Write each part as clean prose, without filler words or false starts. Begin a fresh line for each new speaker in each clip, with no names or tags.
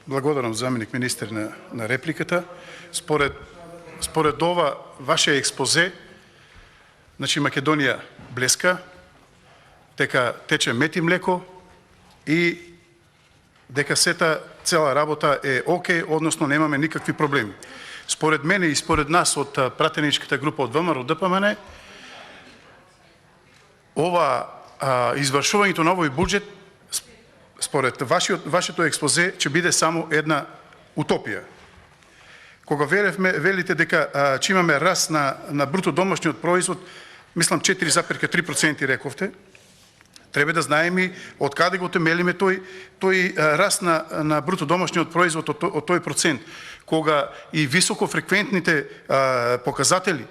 Благодарам, заменик министър, на репликата. Според ова ваше експозе, значи Македонија блеска, дека тече мед и млеко и дека сета цела работа е окей, односно немаме никакви проблеми. Според мене и според нас од пратеничката група од ВМРО ДПМН, извршувањето на овој буџет, според вашето експозе, ќе биде само една утопија. Кога велите дека ќе имаме раст на бруто домашниот производ, мислам 4,3% рековте, треба да знаеме од каде го темелиме тој раст на бруто домашниот производ од тој процент, кога и високофреквентните показатели,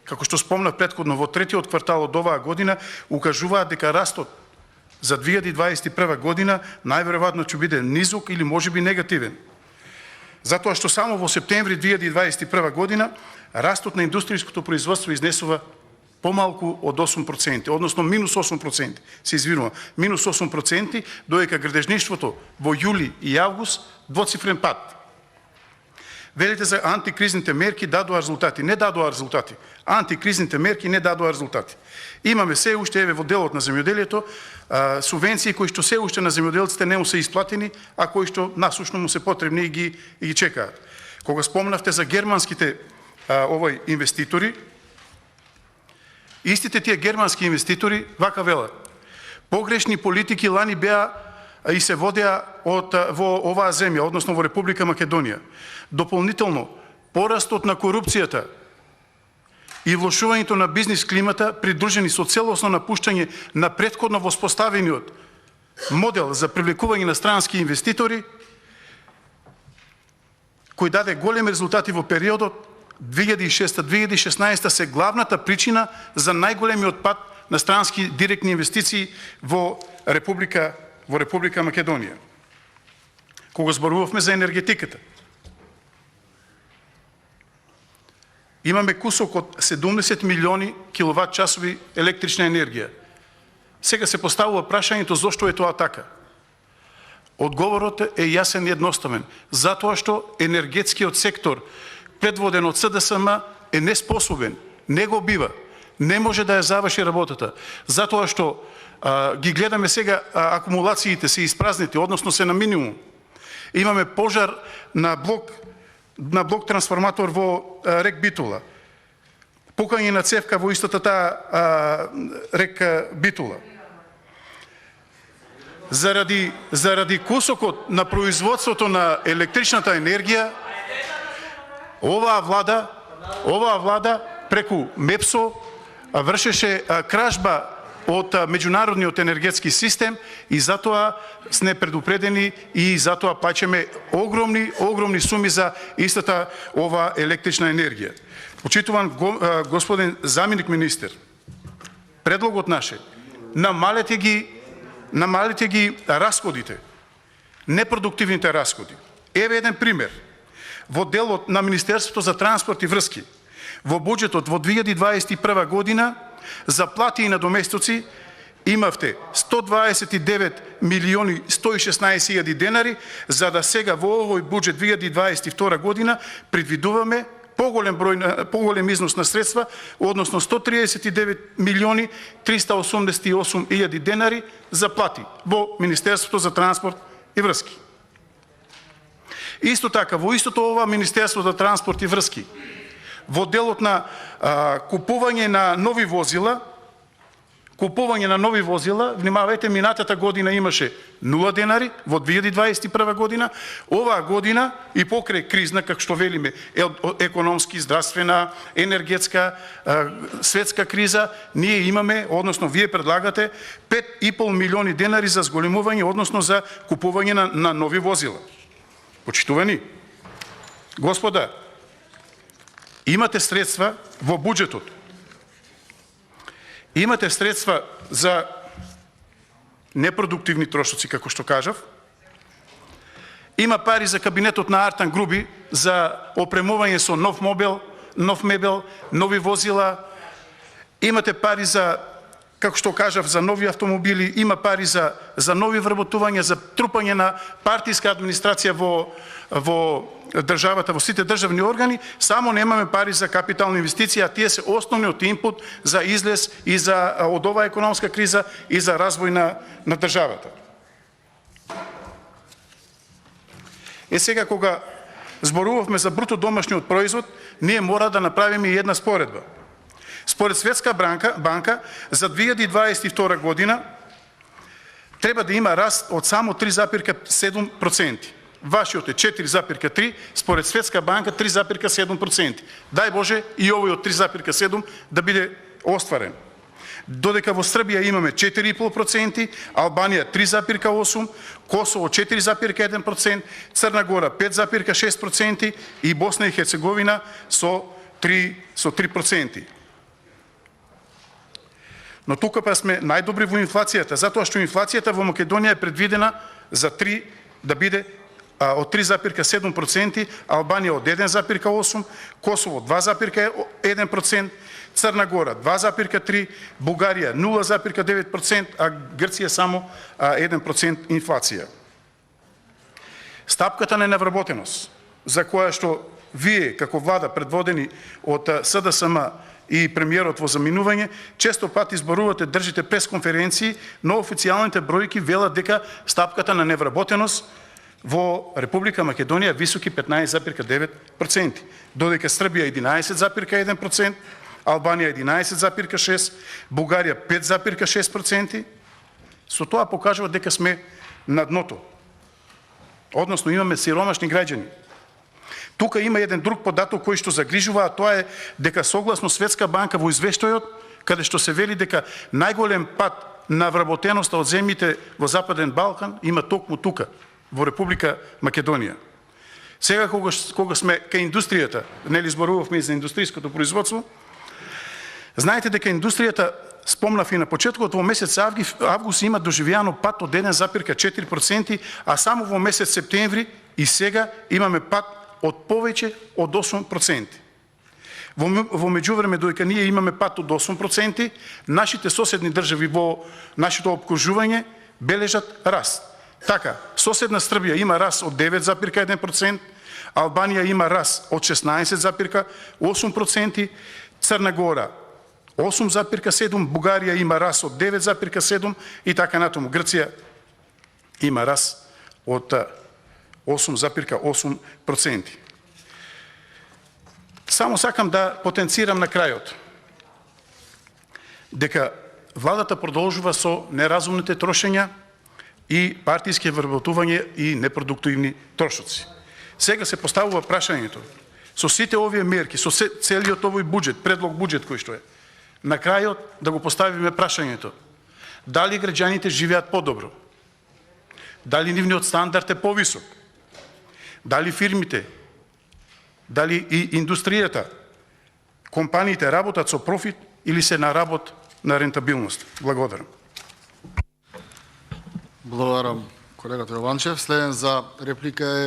како што спомнав претходно, во третиот квартал од оваа година, укажуваат дека растот за 2021 година најверојатно ќе биде низок или можеби негативен. Затоа што само во септември 2021 година растот на индустријското производство изнесува помалку од 8%, односно минус 8%, се извинува, минус 8%, додека градежништвото во јули и август двоцифрен пат. Велите за антикризните мерки дадоа резултати. Не дадоа резултати. Антикризните мерки не дадоа резултати. Имаме се уште, еве во делот на земјоделието, субвенции кои што се уште на земјоделците не му се исплатени, а кои што насушно му се потребни и ги чекаат. Кога спомнавте за германските инвеститори, истите тие германски инвеститори вака велат: погрешни политики лани беа и се водеа во оваа земја, односно во Република Македонија. Дополнително, порастот на корупцијата и влошувањето на бизнис климата, придружени со целосно напуштање на претходно воспоставениот модел за привлекување на странски инвеститори, кој даде големи резултати во периодот 2006-2016, се главната причина за најголемиот пат на странски директни инвестиции во Република Македонија. Кога зборувавме за енергетиката, имаме кусок од 70 милиони киловат часови електрична енергија. Сега се поставува прашањето зошто е тоа така. Одговорот е јасен и едноставен. Затоа што енергетскиот сектор, предводен од СДСМ, е неспособен, не го бива, не може да ја заврши работата. Затоа што ги гледаме сега, акумулациите се испразнети, односно се на минимум. Имаме пожар на блок трансформатор во рек Битула. Пукање на цевка во истата таа река Битула. Заради кусокот на производството на електричната енергија, оваа влада преку МЕПСО вршеше кражба од меѓународниот енергетски систем и затоа сме предупредени и затоа плаќаме огромни суми за истата ова електрична енергија. Почитуван господин заменик министер, предлогот наш е намалете ги расходите, непродуктивните расходи. Еве еден пример. Во делот на Министерството за транспорт и врски, во буџетот во 2021 година за плати и надоместоци имавте 129 милиони 116 хиляди денари, за да сега во овој буџет 2022 година предвидуваме поголем износ на средства, односно 139 милиони 388 хиляди денари за плати во Министерството за транспорт и врски. Исто така, во истото ова Министерство за транспорт и врски, во делот на купување на нови возила, внимавајте, минатата година имаше 0 денари во 2021 година, оваа година и покрај кризна, како што велиме, економски, здравствена, енергетска, светска криза, ние имаме, односно вие предлагате 5,5 милиони денари за зголемување, односно за купување на нови возила. Почитувани, господа, имате средства во буџетот. Имате средства за непродуктивни трошоци, како што кажав. Има пари за кабинетот на Артан Груби за опремување со нов мебел, нови возила. Имате пари за како што кажав, за нови автомобили, има пари за нови вработувања, за трупање на партиска администрација во државата, во сите државни органи, само немаме пари за капитални инвестиции, а тие се основниот инпут за излез и од оваа економска криза и за развој на државата. Сега кога зборувавме за бруто домашниот производ, ние мора да направиме и една споредба. Според Светска банка, за 2022 година треба да има раст од само 3,7%. Вашиот е 4,3%, според Светска банка 3,7%. Дај Боже и овој од 3,7% да биде остварен. Додека во Србија имаме 4,5%, Албанија 3,8%, Косово 4,1%, Црна Гора 5,6% и Босна и Херцеговина со 3%. Но тука па сме најдобри во инфлацијата, затоа што инфлацијата во Македонија е предвидена за 3 да биде од 3,7%, Албанија од 1,8%, Косово 2,1%, Црна Гора 2,3%, Бугарија 0,9%, а Грција само 1% инфлација. Стапката на невработеност, за која што вие како влада предводени од СДСМ и премиерот во заминување, често пати зборувате, држите пресконференции, но официјалните бројки велат дека стапката на невработеност во Република Македонија високи 15,9%, додека Србија 11,1%, Албанија 11,6%, Бугарија 5,6%. Со тоа покажува дека сме на дното. Односно имаме сиромашни граѓани. Тука има еден друг податок кој што загрижува, а тоа е дека согласно Светска банка во извештајот, каде што се вели дека најголем пат на вработеноста од земјите во Западен Балкан има токму тука, во Република Македонија. Сега кога сме кај индустријата, нели зборувавме и за индустријското производство, знаете дека индустријата, спомнав и на почетокот, во месец август има доживеано пат од 1,4%, а само во месец септември и сега имаме пат од повеќе од 8%. Во меѓувреме, додека ние имаме пат од 8%, нашите соседни држави во нашето опкружување бележат раст. Така, соседна Србија има раст од 9,1%, Албанија има раст од 16,8%, Црна Гора 8,7%, Бугарија има раст од 9,7% и така натаму. Грција има раст од 8,8%. Само сакам да потенцирам на крајот дека владата продолжува со неразумните трошења и партиски вработување и непродуктивни трошоци. Сега се поставува прашањето, со сите овие мерки, со целиот овој буџет, предлог буџет кој што е, на крајот да го поставиме прашањето, дали граѓаните живеат подобро, дали нивниот стандард е повисок, дали фирмите, дали и индустријата, компаниите работат со профит или се на работ на рентабилност. Благодарам.
Благодарам колегата Јованчев. Следен за реплика е